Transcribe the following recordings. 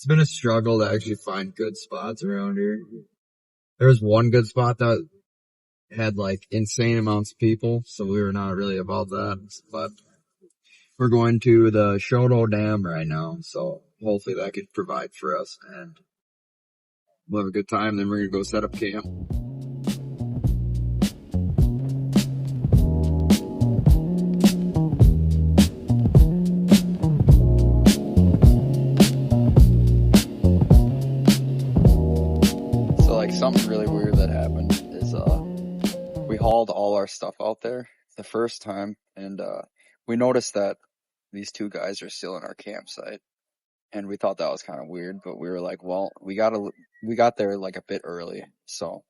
It's been a struggle to actually find good spots around here. There was one good spot that had like insane amounts of people, so we were not really about that. But we're going to the Shoto Dam right now, so hopefully that could provide for us, and we'll have a good time. Then we're gonna go set up camp. So like something really weird that happened is we hauled all our stuff out there the first time, and we noticed that these two guys are still in our campsite, and we thought that was kind of weird, but we were like, well, we got there like a bit early, so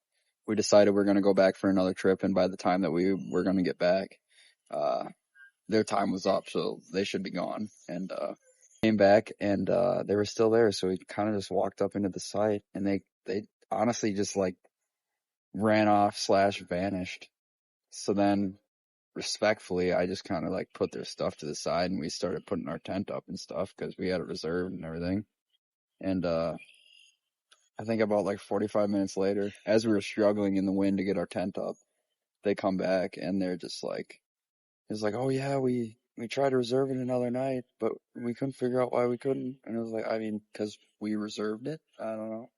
we decided we're gonna go back for another trip, and by the time that we were gonna get back, their time was up, so they should be gone, and came back, and they were still there, so we kind of just walked up into the site, and they honestly just like ran off / vanished. So then respectfully, I just kind of like put their stuff to the side, and we started putting our tent up and stuff because we had it reserved and everything. And I think about like 45 minutes later, as we were struggling in the wind to get our tent up, they come back, and they're just like, it's like, oh yeah, we tried to reserve it another night, but we couldn't figure out why we couldn't. And it was like, I mean, because we reserved it. I don't know.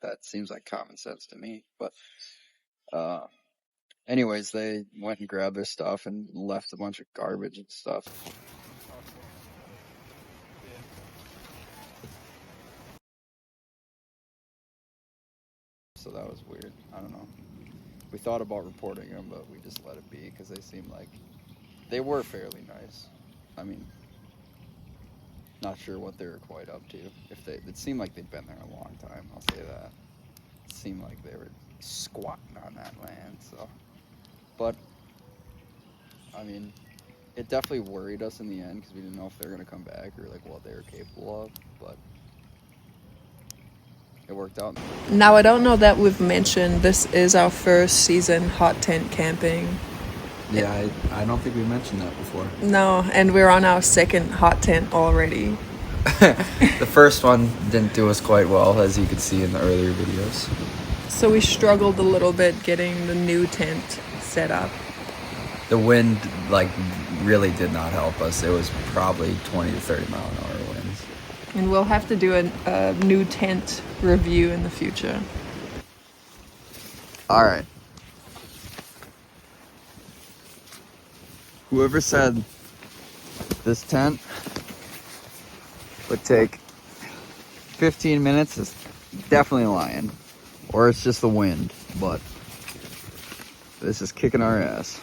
That seems like common sense to me. But anyways, they went and grabbed their stuff and left a bunch of garbage and stuff. So that was weird. I don't know. We thought about reporting them, but we just let it be because they seemed like they were fairly nice. I mean, not sure what they were quite up to. It seemed like they'd been there a long time. I'll say that. It seemed like they were squatting on that land. So, but I mean, it definitely worried us in the end because we didn't know if they were gonna come back or like what they were capable of. But it worked out. Now, I don't know that we've mentioned this is our first season hot tent camping. Yeah, I don't think we mentioned that before. No, and we're on our second hot tent already. The first one didn't do us quite well, as you could see in the earlier videos. So we struggled a little bit getting the new tent set up. The wind, like, really did not help us. It was probably 20 to 30 mile an hour winds. And we'll have to do a new tent review in the future. All right. Whoever said this tent would take 15 minutes is definitely lying. Or it's just the wind, but this is kicking our ass.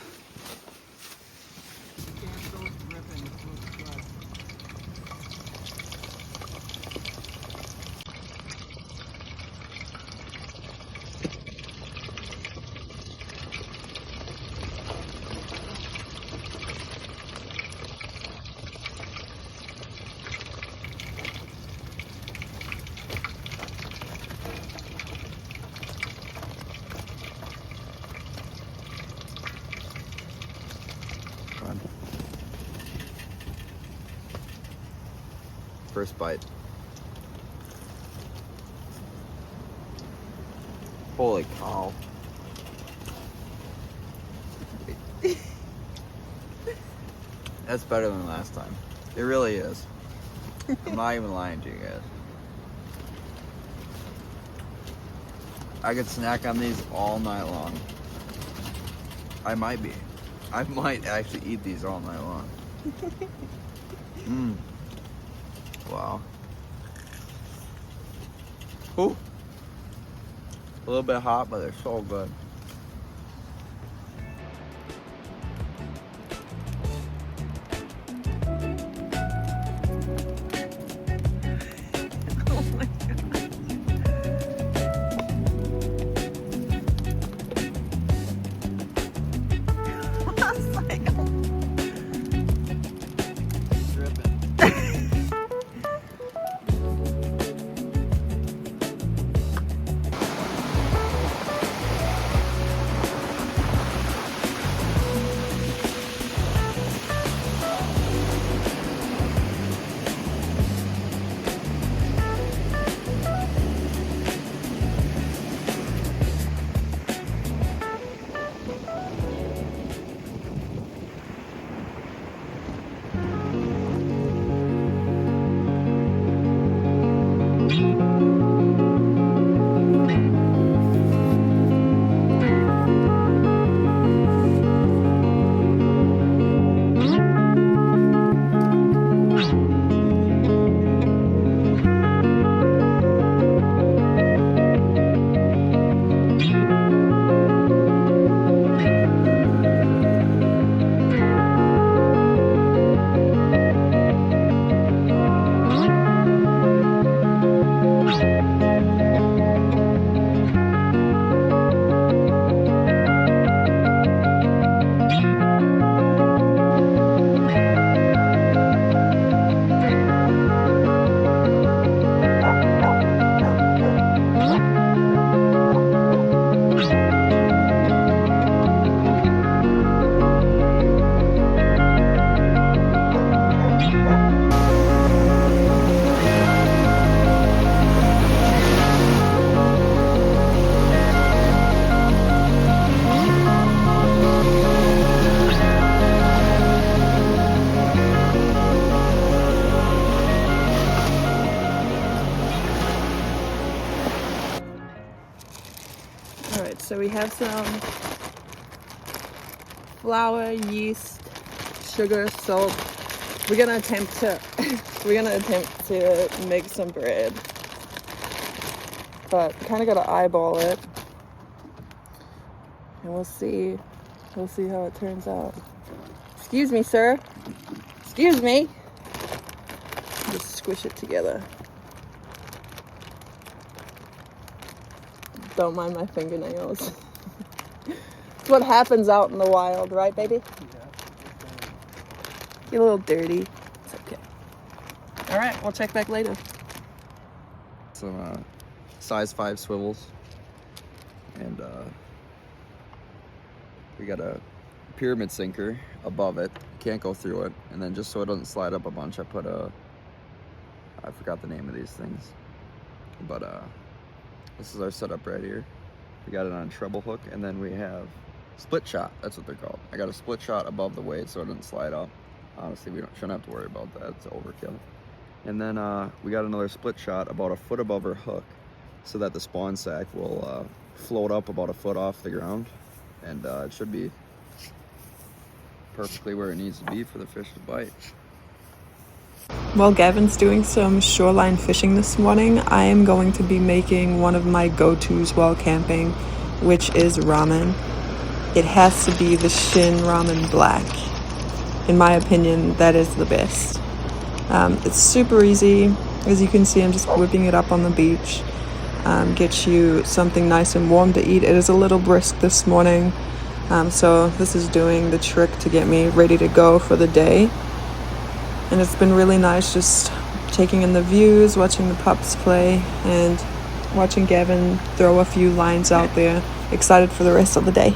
First bite. Holy cow. That's better than last time. It really is. I'm not even lying to you guys. I could snack on these all night long. I might actually eat these all night long. Wow. Ooh. A little bit hot, but they're so good. Alright, so we have some flour, yeast, sugar, salt. We're gonna attempt to make some bread. But kinda gotta eyeball it. And we'll see how it turns out. Excuse me, sir. Excuse me. Just squish it together. Don't mind my fingernails. It's what happens out in the wild, right, baby? Get a little dirty. It's okay. All right, we'll check back later. Some size 5 swivels, and we got a pyramid sinker above it. Can't go through it, and then just so it doesn't slide up a bunch, I put I forgot the name of these things, but this is our setup right here. We got it on a treble hook, and then we have split shot. That's what they're called. I got a split shot above the weight so it doesn't slide up. Honestly, we shouldn't have to worry about that. It's overkill. And then we got another split shot about a foot above her hook, so that the spawn sack will float up about a foot off the ground, and it should be perfectly where it needs to be for the fish to bite. While Gavin's doing some shoreline fishing this morning, I am going to be making one of my go-tos while camping, which is ramen. It has to be the Shin Ramen Black. In my opinion, that is the best. It's super easy. As you can see, I'm just whipping it up on the beach. Get you something nice and warm to eat. It is a little brisk this morning, so this is doing the trick to get me ready to go for the day. And it's been really nice just taking in the views, watching the pups play, and watching Gavin throw a few lines out there. Excited for the rest of the day.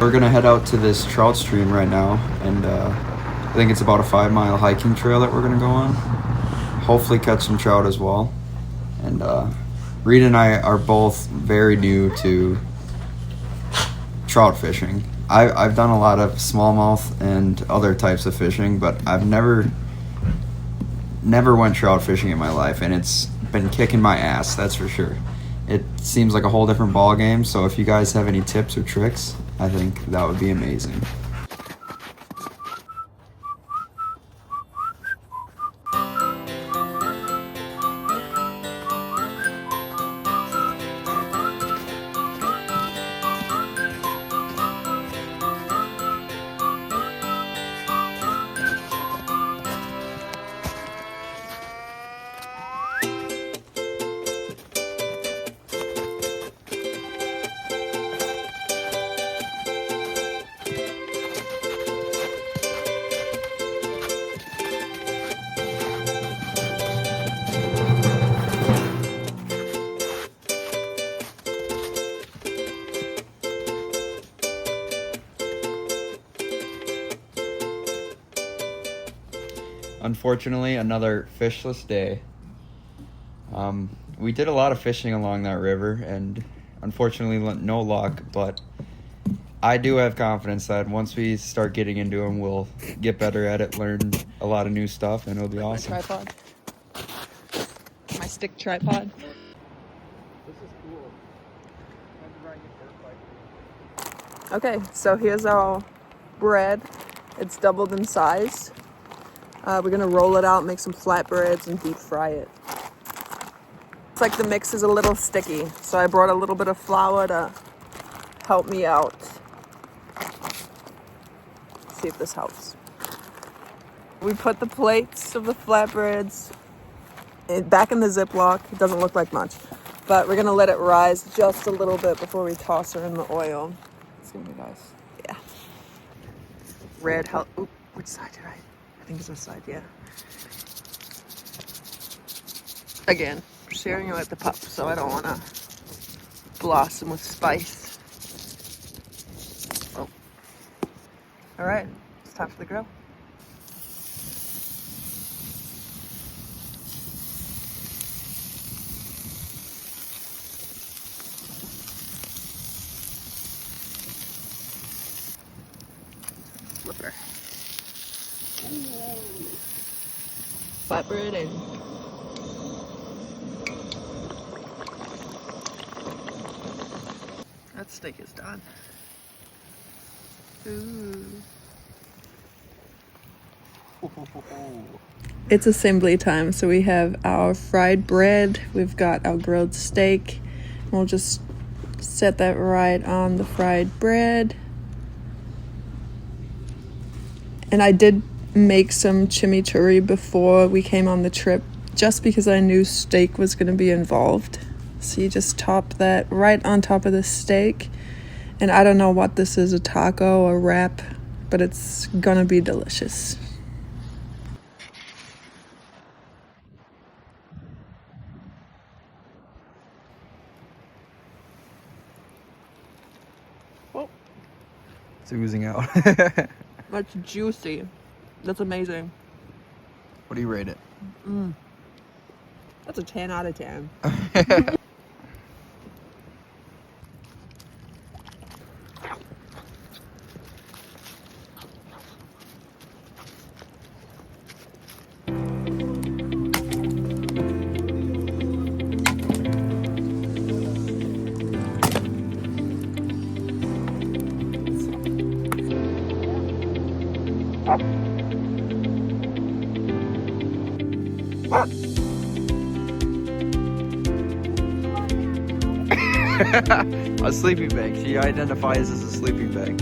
We're gonna head out to this trout stream right now, and I think it's about a 5-mile hiking trail that we're gonna go on. Hopefully catch some trout as well. And Reed and I are both very new to trout fishing. I've done a lot of smallmouth and other types of fishing, but I've never went trout fishing in my life, and it's been kicking my ass, that's for sure. It seems like a whole different ball game, so if you guys have any tips or tricks, I think that would be amazing. Unfortunately, another fishless day. We did a lot of fishing along that river, and unfortunately no luck, but I do have confidence that once we start getting into them, we'll get better at it, learn a lot of new stuff, and it'll be awesome. Tripod. stick tripod. This is cool. Okay, so here's our bread. It's doubled in size. We're gonna roll it out, make some flatbreads, and deep fry it. It's like the mix is a little sticky, so I brought a little bit of flour to help me out. Let's see if this helps. We put the plates of the flatbreads back in the Ziploc. It doesn't look like much, but we're gonna let it rise just a little bit before we toss her in the oil. It's gonna be nice. Yeah. Red, oop, which side did I think it's this side, yeah. Again, sharing it with the pup, so I don't wanna blossom with spice. Oh. All right, it's time for the grill. Flipper. Flatbread in. That steak is done. Ooh. It's assembly time, so we have our fried bread, we've got our grilled steak. We'll just set that right on the fried bread. And I did make some chimichurri before we came on the trip, just because I knew steak was going to be involved. So you just top that right on top of the steak. And I don't know what this is, a taco or wrap, but it's gonna be delicious. Oh, It's oozing out. that's juicy. That's amazing. What do you rate it? That's a 10 out of 10. A sleeping bag. She identifies as a sleeping bag.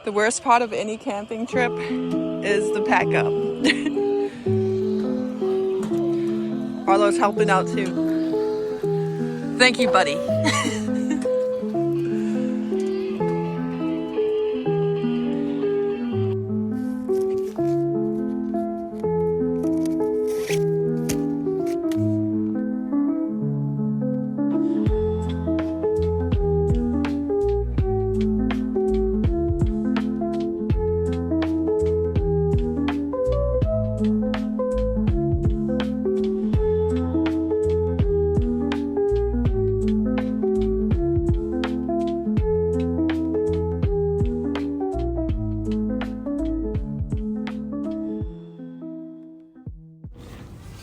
The worst part of any camping trip is the pack up. Arlo's helping out too. Thank you, buddy.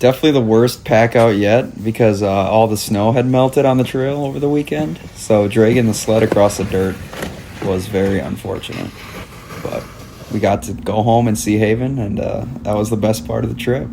Definitely the worst pack out yet because all the snow had melted on the trail over the weekend. So dragging the sled across the dirt was very unfortunate. But we got to go home and see Haven, and that was the best part of the trip.